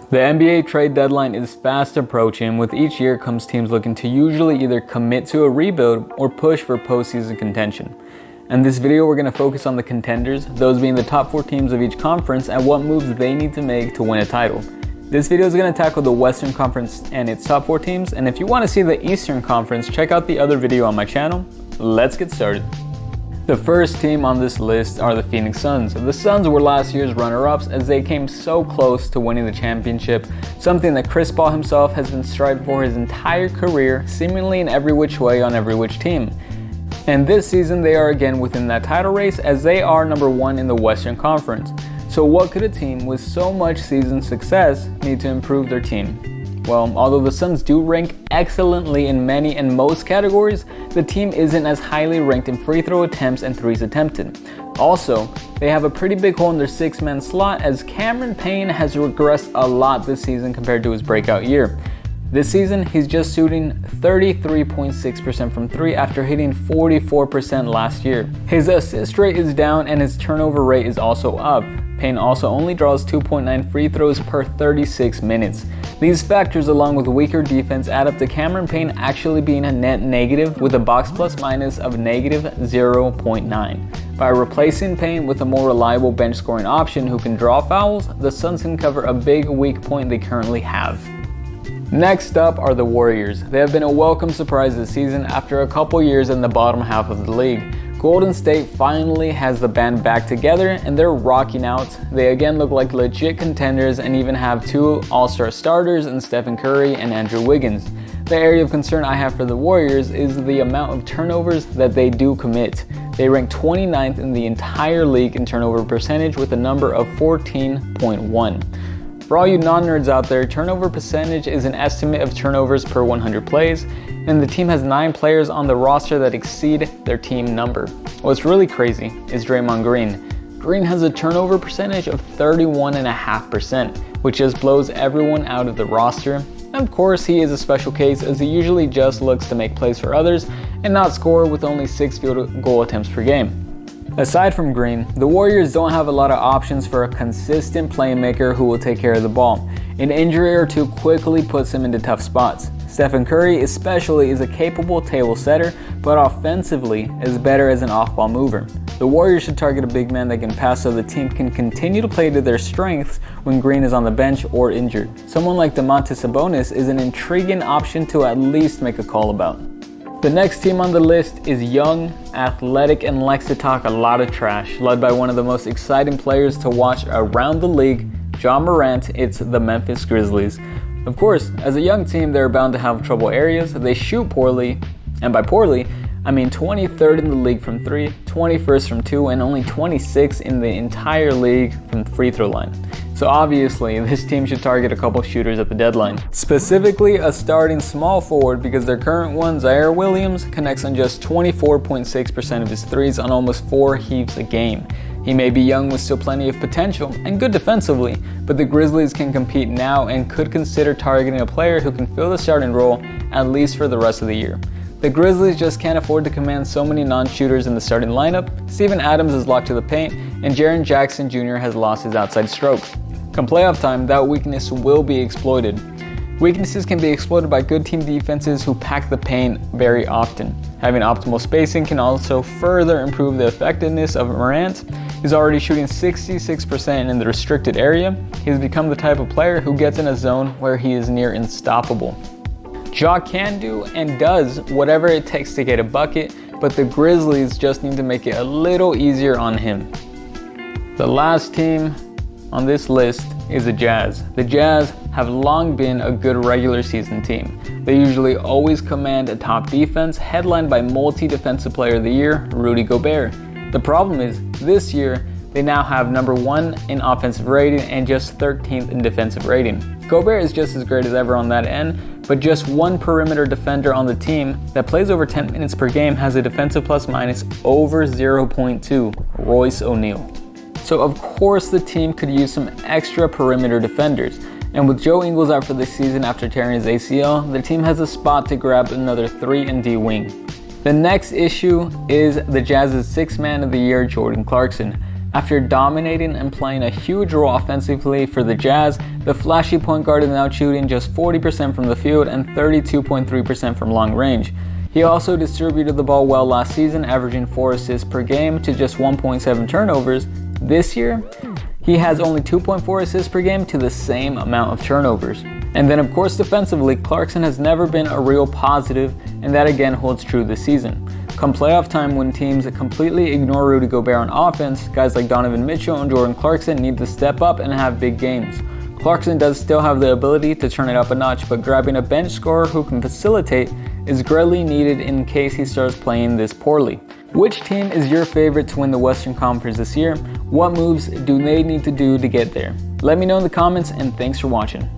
The NBA trade deadline is fast approaching. With each year comes teams looking to usually either commit to a rebuild or push for postseason contention. In this video, we're going to focus on the contenders, those being the top 4 teams of each conference and what moves they need to make to win a title. This video is going to tackle the Western Conference and its top 4 teams, and if you want to see the Eastern Conference, check out the other video on my channel. Let's get started. The first team on this list are the Phoenix Suns. The Suns were last year's runner-ups as they came so close to winning the championship, something that Chris Paul himself has been striving for his entire career, seemingly in every which way on every which team. And this season they are again within that title race as they are number 1 in the Western Conference. So what could a team with so much season success need to improve their team? Well, although the Suns do rank excellently in many and most categories, the team isn't as highly ranked in free throw attempts and threes attempted. Also, they have a pretty big hole in their 6-man slot as Cameron Payne has regressed a lot this season compared to his breakout year. This season, he's just shooting 33.6% from 3 after hitting 44% last year. His assist rate is down and his turnover rate is also up. Payne also only draws 2.9 free throws per 36 minutes. These factors, along with weaker defense, add up to Cameron Payne actually being a net negative with a box plus minus of negative 0.9. By replacing Payne with a more reliable bench scoring option who can draw fouls, the Suns can cover a big weak point they currently have. Next up are the Warriors. They have been a welcome surprise this season after a couple years in the bottom half of the league. Golden State finally has the band back together and they're rocking out. They again look like legit contenders and even have 2 all-star starters in Stephen Curry and Andrew Wiggins. The area of concern I have for the Warriors is the amount of turnovers that they do commit. They rank 29th in the entire league in turnover percentage with a number of 14.1. For all you non-nerds out there, turnover percentage is an estimate of turnovers per 100 plays, and the team has 9 players on the roster that exceed their team number. What's really crazy is Draymond Green. Green has a turnover percentage of 31.5%, which just blows everyone out of the roster. And of course, he is a special case as he usually just looks to make plays for others and not score with only 6 field goal attempts per game. Aside from Green, the Warriors don't have a lot of options for a consistent playmaker who will take care of the ball. An injury or two quickly puts him into tough spots. Stephen Curry especially is a capable table setter, but offensively is better as an off-ball mover. The Warriors should target a big man that can pass so the team can continue to play to their strengths when Green is on the bench or injured. Someone like Domantas Sabonis is an intriguing option to at least make a call about. The next team on the list is young, athletic, and likes to talk a lot of trash. Led by one of the most exciting players to watch around the league, Ja Morant, it's the Memphis Grizzlies. Of course, as a young team, they're bound to have trouble areas. They shoot poorly, and by poorly, I mean 23rd in the league from 3, 21st from 2, and only 26th in the entire league from the free throw line. So obviously, this team should target a couple shooters at the deadline. Specifically, a starting small forward because their current one, Zaire Williams, connects on just 24.6% of his threes on almost 4 heaves a game. He may be young with still plenty of potential and good defensively, but the Grizzlies can compete now and could consider targeting a player who can fill the starting role at least for the rest of the year. The Grizzlies just can't afford to command so many non-shooters in the starting lineup. Steven Adams is locked to the paint, and Jaren Jackson Jr. has lost his outside stroke. Come playoff time, that weakness will be exploited. Weaknesses can be exploited by good team defenses who pack the paint very often. Having optimal spacing can also further improve the effectiveness of Morant. He's already shooting 66% in the restricted area. He's become the type of player who gets in a zone where he is near unstoppable. Ja can do and does whatever it takes to get a bucket, but the Grizzlies just need to make it a little easier on him. The last team on this list is the Jazz. The Jazz have long been a good regular season team. They usually always command a top defense headlined by multi-defensive player of the year, Rudy Gobert. The problem is, this year, they now have number 1 in offensive rating and just 13th in defensive rating. Gobert is just as great as ever on that end, but just one perimeter defender on the team that plays over 10 minutes per game has a defensive plus minus over 0.2, Royce O'Neal. So of course the team could use some extra perimeter defenders. And with Joe Ingles out for the season after tearing his ACL, the team has a spot to grab another 3-and-D wing. The next issue is the Jazz's 6th man of the year, Jordan Clarkson. After dominating and playing a huge role offensively for the Jazz, the flashy point guard is now shooting just 40% from the field and 32.3% from long range. He also distributed the ball well last season, averaging 4 assists per game to just 1.7 turnovers. This year, he has only 2.4 assists per game to the same amount of turnovers. And then of course defensively, Clarkson has never been a real positive, and that again holds true this season. Come playoff time, when teams completely ignore Rudy Gobert on offense, guys like Donovan Mitchell and Jordan Clarkson need to step up and have big games. Clarkson does still have the ability to turn it up a notch, but grabbing a bench scorer who can facilitate is greatly needed in case he starts playing this poorly. Which team is your favorite to win the Western Conference this year? What moves do they need to do to get there? Let me know in the comments, and thanks for watching.